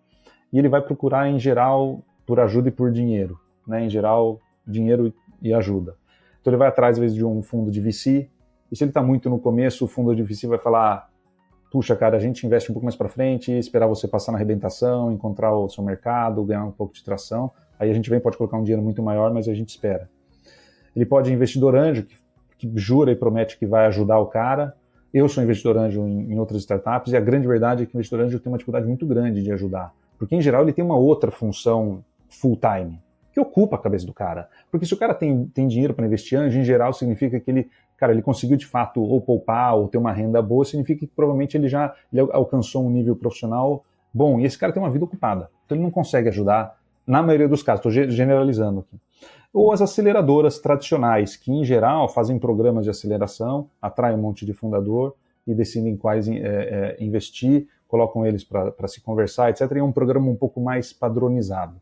e ele vai procurar, em geral, por ajuda e por dinheiro. Né? Em geral, dinheiro e ajuda. Então ele vai atrás, às vezes, de um fundo de VC, e se ele está muito no começo, o fundo de VC vai falar, puxa, cara, a gente investe um pouco mais para frente, esperar você passar na arrebentação, encontrar o seu mercado, ganhar um pouco de tração, aí a gente pode colocar um dinheiro muito maior, mas a gente espera. Ele pode ir investidor anjo, que jura e promete que vai ajudar o cara. Eu sou investidor anjo em outras startups, e a grande verdade é que o investidor anjo tem uma dificuldade muito grande de ajudar, porque em geral ele tem uma outra função full-time, que ocupa a cabeça do cara. Porque se o cara tem dinheiro para investir anjo, em geral significa que ele conseguiu de fato ou poupar ou ter uma renda boa, significa que provavelmente ele alcançou um nível profissional bom, e esse cara tem uma vida ocupada. Então ele não consegue ajudar, na maioria dos casos, estou generalizando aqui. Ou as aceleradoras tradicionais, que em geral fazem programas de aceleração, atraem um monte de fundador e decidem quais investir, colocam eles para se conversar, etc. E é um programa um pouco mais padronizado.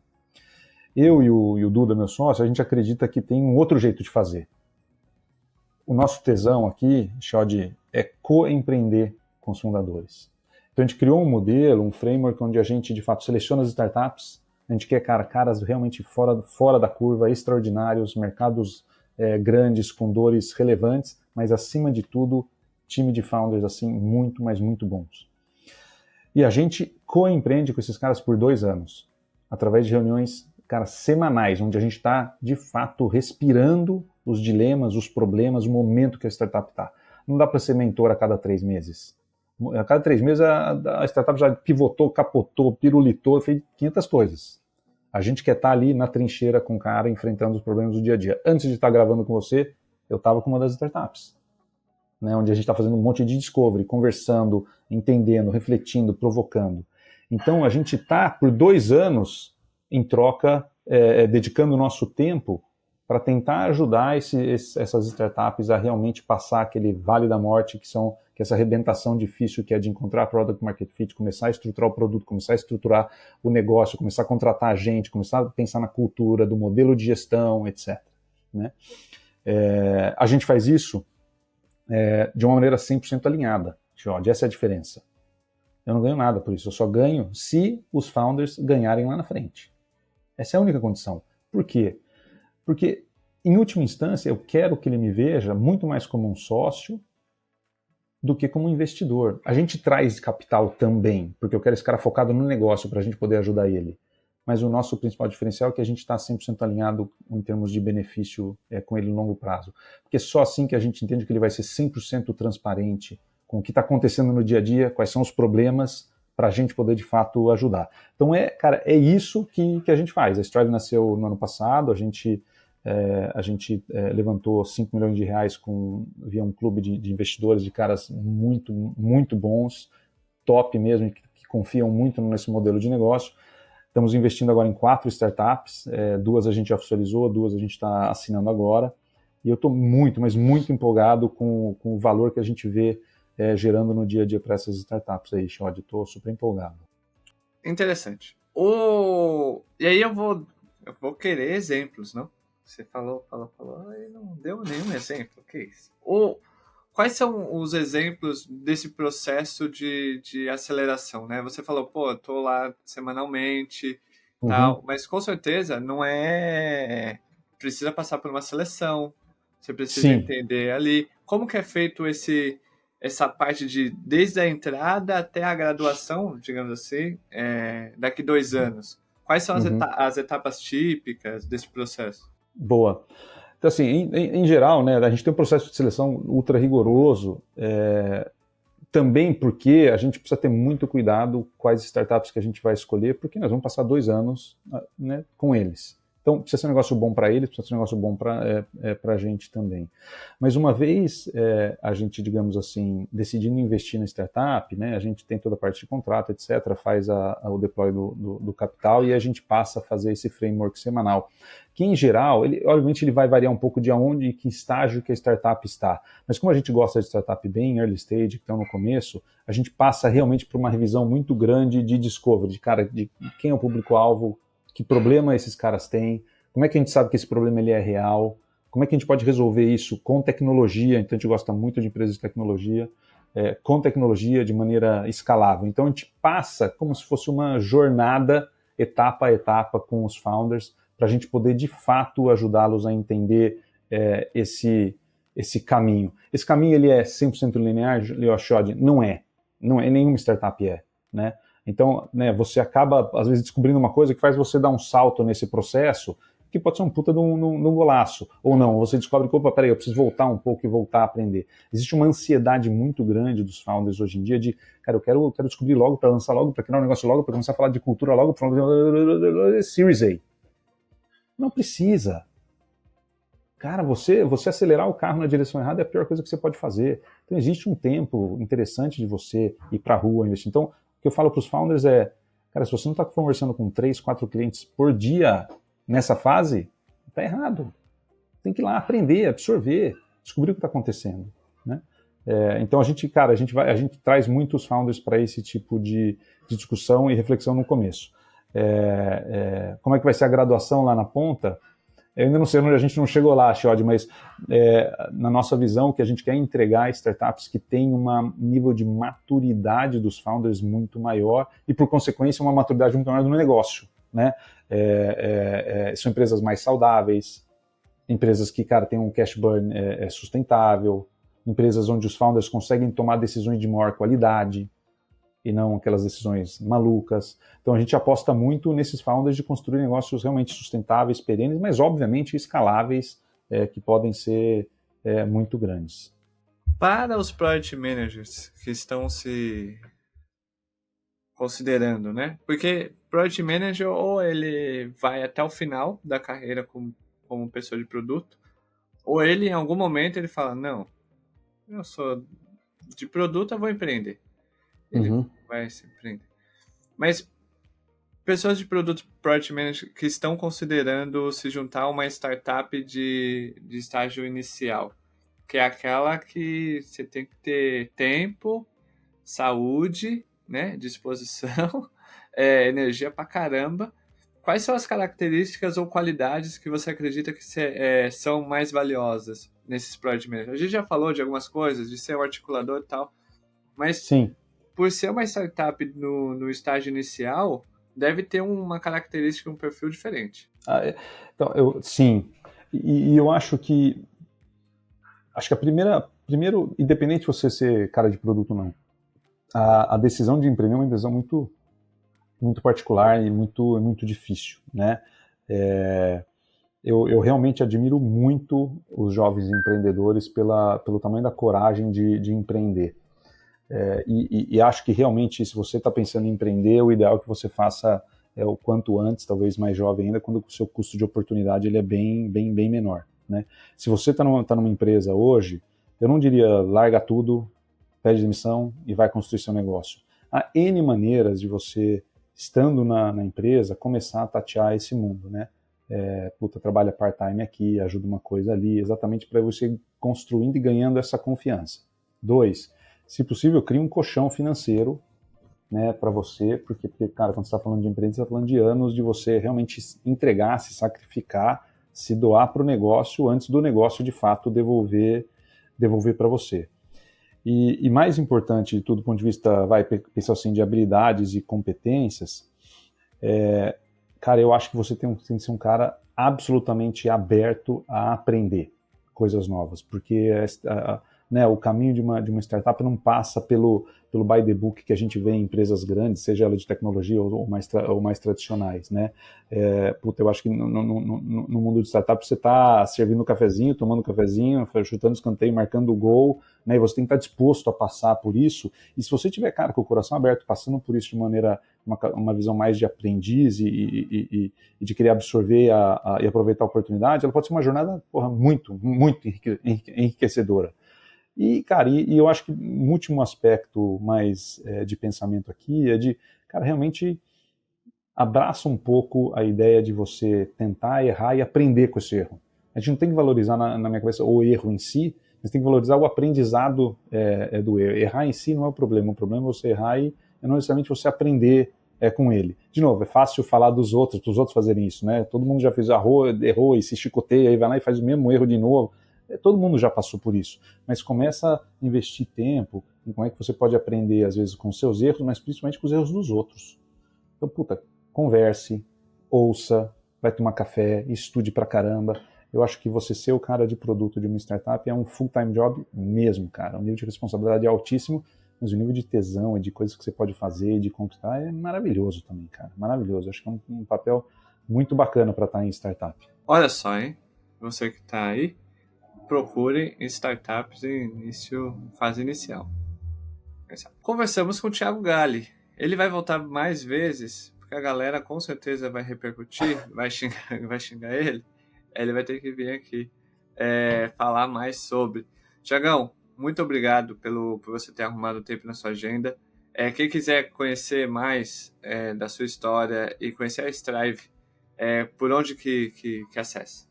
Eu e o Duda, meu sócio, a gente acredita que tem um outro jeito de fazer. O nosso tesão aqui, Xode, é co-empreender com os fundadores. Então a gente criou um modelo, um framework onde a gente de fato seleciona as startups, a gente quer caras realmente fora da curva, extraordinários, mercados grandes, com dores relevantes, mas acima de tudo time de founders assim muito, mas muito bons. E a gente co-empreende com esses caras por 2 anos, através de reuniões, cara, semanais, onde a gente está, de fato, respirando os dilemas, os problemas, o momento que a startup está. Não dá para ser mentor a cada 3 meses. A cada 3 meses a startup já pivotou, capotou, pirulitou, fez 500 coisas. A gente quer estar ali na trincheira com o cara, enfrentando os problemas do dia a dia. Antes de estar gravando com você, eu estava com uma das startups, né, onde a gente está fazendo um monte de discovery, conversando, entendendo, refletindo, provocando. Então, a gente está, por 2 anos, em troca, dedicando o nosso tempo para tentar ajudar essas startups a realmente passar aquele vale da morte, que essa arrebentação difícil que é de encontrar product market fit, começar a estruturar o produto, começar a estruturar o negócio, começar a contratar a gente, começar a pensar na cultura, do modelo de gestão, etc. Né? A gente faz isso de uma maneira 100% alinhada. Essa é a diferença. Eu não ganho nada por isso, eu só ganho se os founders ganharem lá na frente. Essa é a única condição. Por quê? Porque, em última instância, eu quero que ele me veja muito mais como um sócio do que como um investidor. A gente traz capital também, porque eu quero esse cara focado no negócio para a gente poder ajudar ele. Mas o nosso principal diferencial é que a gente está 100% alinhado em termos de benefício com ele no longo prazo. Porque é só assim que a gente entende que ele vai ser 100% transparente com o que está acontecendo no dia a dia, quais são os problemas, para a gente poder, de fato, ajudar. Então, cara, é isso que a gente faz. A Strive nasceu no ano passado, a gente levantou 5 milhões de reais via um clube de investidores, de caras muito, muito bons, top mesmo, que confiam muito nesse modelo de negócio. Estamos investindo agora em 4 startups, 2 a gente já oficializou, 2 a gente está assinando agora, e eu estou muito, mas muito empolgado com o valor que a gente vê gerando no dia a dia para essas startups aí, Shod. Estou super empolgado. Interessante. E aí eu vou querer exemplos, não? Você falou, e não deu nenhum exemplo. O que é isso? Quais são os exemplos desse processo de aceleração, né? Você falou, eu tô lá semanalmente, tal, mas com certeza não precisa passar por uma seleção, você precisa entender ali como que é feito essa parte desde a entrada até a graduação, digamos assim, daqui 2 anos. Quais são as etapas típicas desse processo? Boa. Então, assim, em geral, né, a gente tem um processo de seleção ultra rigoroso, também porque a gente precisa ter muito cuidado quais startups que a gente vai escolher, porque nós vamos passar 2 anos, né, com eles. Então, precisa ser um negócio bom para eles, precisa ser um negócio bom para a gente também. Mas uma vez a gente, digamos assim, decidindo investir na startup, né, a gente tem toda a parte de contrato, etc., faz o deploy do capital e a gente passa a fazer esse framework semanal, que em geral, obviamente ele vai variar um pouco de onde e que estágio que a startup está. Mas como a gente gosta de startup bem early stage, que estão no começo, a gente passa realmente por uma revisão muito grande de discovery, de quem é o público-alvo, que problema esses caras têm, como é que a gente sabe que esse problema ele é real, como é que a gente pode resolver isso com tecnologia. Então a gente gosta muito de empresas de tecnologia, com tecnologia de maneira escalável. Então a gente passa como se fosse uma jornada, etapa a etapa, com os founders, para a gente poder de fato ajudá-los a entender esse caminho. Esse caminho ele é 100% linear, Shod? Não é, nenhuma startup né? Então, né, você acaba, às vezes, descobrindo uma coisa que faz você dar um salto nesse processo, que pode ser um puta de um golaço. Ou não, você descobre que, opa, peraí, eu preciso voltar um pouco e voltar a aprender. Existe uma ansiedade muito grande dos founders hoje em dia de, cara, eu quero descobrir logo, para lançar logo, para criar um negócio logo, para começar a falar de cultura logo, Series A. Não precisa. Cara, você acelerar o carro na direção errada é a pior coisa que você pode fazer. Então, existe um tempo interessante de você ir para a rua, investir. Então, o que eu falo para os founders cara, se você não está conversando com 3, 4 clientes por dia nessa fase, está errado. Tem que ir lá aprender, absorver, descobrir o que está acontecendo, né? Então a gente traz muitos founders para esse tipo de discussão e reflexão no começo. Como é que vai ser a graduação lá na ponta? Eu ainda não sei, a gente não chegou lá, Shod, mas na nossa visão, o que a gente quer é entregar startups que têm um nível de maturidade dos founders muito maior e, por consequência, uma maturidade muito maior no negócio, né? São empresas mais saudáveis, empresas que, cara, têm um cash burn sustentável, empresas onde os founders conseguem tomar decisões de maior qualidade e não aquelas decisões malucas. Então a gente aposta muito nesses founders de construir negócios realmente sustentáveis, perenes, mas obviamente escaláveis, que podem ser muito grandes. Para os Product Managers que estão se considerando, né? Porque Product Manager ou ele vai até o final da carreira como pessoa de produto, ou ele em algum momento ele fala, não, eu sou de produto, eu vou empreender. Ele vai se empreender. Mas pessoas de produto Product Manager que estão considerando se juntar a uma startup de estágio inicial, que é aquela que você tem que ter tempo, saúde, né, disposição, energia pra caramba. Quais são as características ou qualidades que você acredita que são mais valiosas nesses Product Managers? A gente já falou de algumas coisas, de ser um articulador e tal, mas Sim. Por ser uma startup no estágio inicial, deve ter uma característica, um perfil diferente. Então, sim. E eu acho que primeiro, independente de você ser cara de produto ou não, a decisão de empreender é uma decisão muito, muito particular e muito difícil, né? Eu realmente admiro muito os jovens empreendedores pelo tamanho da coragem de empreender. E acho que realmente, se você está pensando em empreender, o ideal é que você faça o quanto antes, talvez mais jovem ainda, quando o seu custo de oportunidade ele é bem menor, né? Se você está numa empresa hoje, eu não diria larga tudo, pede demissão e vai construir seu negócio. Há N maneiras de você, estando na empresa, começar a tatear esse mundo, né? Trabalha part-time aqui, ajuda uma coisa ali, exatamente para você ir construindo e ganhando essa confiança. 2, se possível, crie um colchão financeiro, né, para você, porque, cara, quando você está falando de empresa, você está falando de anos de você realmente entregar, se sacrificar, se doar para o negócio antes do negócio, de fato, devolver para você. E mais importante de tudo, do ponto de vista, pensar assim, de habilidades e competências, cara, eu acho que você tem que ser um cara absolutamente aberto a aprender coisas novas, porque né, o caminho de uma startup não passa pelo by the book que a gente vê em empresas grandes, seja ela de tecnologia ou mais tradicionais, né? Eu acho que no mundo de startup você está servindo um cafezinho, tomando um cafezinho, chutando escanteio, marcando o gol, né? E você tem que estar disposto a passar por isso. E se você tiver, cara, com o coração aberto, passando por isso de maneira, uma visão mais de aprendiz e de querer absorver e aproveitar a oportunidade, ela pode ser uma jornada, muito enriquecedora. E, cara, eu acho que um último aspecto mais de pensamento aqui é de, cara, realmente abraça um pouco a ideia de você tentar errar e aprender com esse erro. A gente não tem que valorizar na minha cabeça o erro em si, mas tem que valorizar o aprendizado do erro. Errar em si não é o problema é você errar e não necessariamente você aprender com ele. De novo, é fácil falar dos outros fazerem isso, né? Todo mundo já fez errou e se chicoteia, aí vai lá e faz o mesmo erro de novo. Todo mundo já passou por isso, mas começa a investir tempo em como é que você pode aprender, às vezes, com os seus erros, mas principalmente com os erros dos outros. Então, converse, ouça, vai tomar café, estude pra caramba. Eu acho que você ser o cara de produto de uma startup é um full-time job mesmo, cara. O nível de responsabilidade é altíssimo, mas o nível de tesão e de coisas que você pode fazer e de conquistar é maravilhoso também, cara. Maravilhoso. Acho que é um papel muito bacana para estar em startup. Olha só, hein? Você que tá aí, procure startups em fase inicial. Conversamos com o Thiago Galli. Ele vai voltar mais vezes, porque a galera com certeza vai repercutir, vai xingar ele. Ele vai ter que vir aqui falar mais sobre. Thiagão, muito obrigado por você ter arrumado tempo na sua agenda. Quem quiser conhecer mais da sua história e conhecer a Strive, por onde que acessa?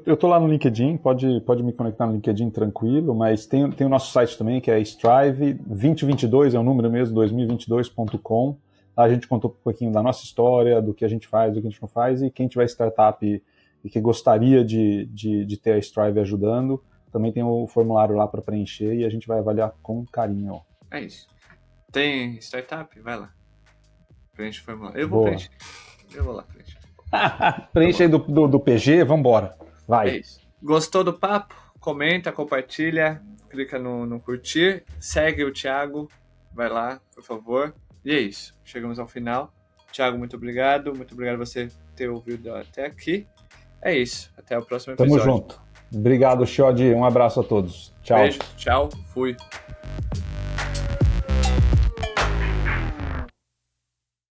Eu tô lá no LinkedIn, pode me conectar no LinkedIn tranquilo, mas tem o nosso site também, que é Strive 2022, é o número mesmo, 2022.com. Lá a gente contou um pouquinho da nossa história, do que a gente faz, do que a gente não faz, e quem tiver startup e que gostaria de ter a Strive ajudando, também tem o formulário lá para preencher e a gente vai avaliar com carinho. É isso. Tem startup? Vai lá. Preenche o formulário. Eu vou preencher. Eu vou lá preencher. Preenche aí do PG, vambora. Vai. É isso. Gostou do papo? Comenta, compartilha, clica no curtir, segue o Thiago, vai lá, por favor. E é isso, chegamos ao final. Thiago, muito obrigado a você ter ouvido até aqui. É isso, até o próximo episódio. Tamo junto. Obrigado, Chiodi. Um abraço a todos. Tchau. Beijo, tchau, fui.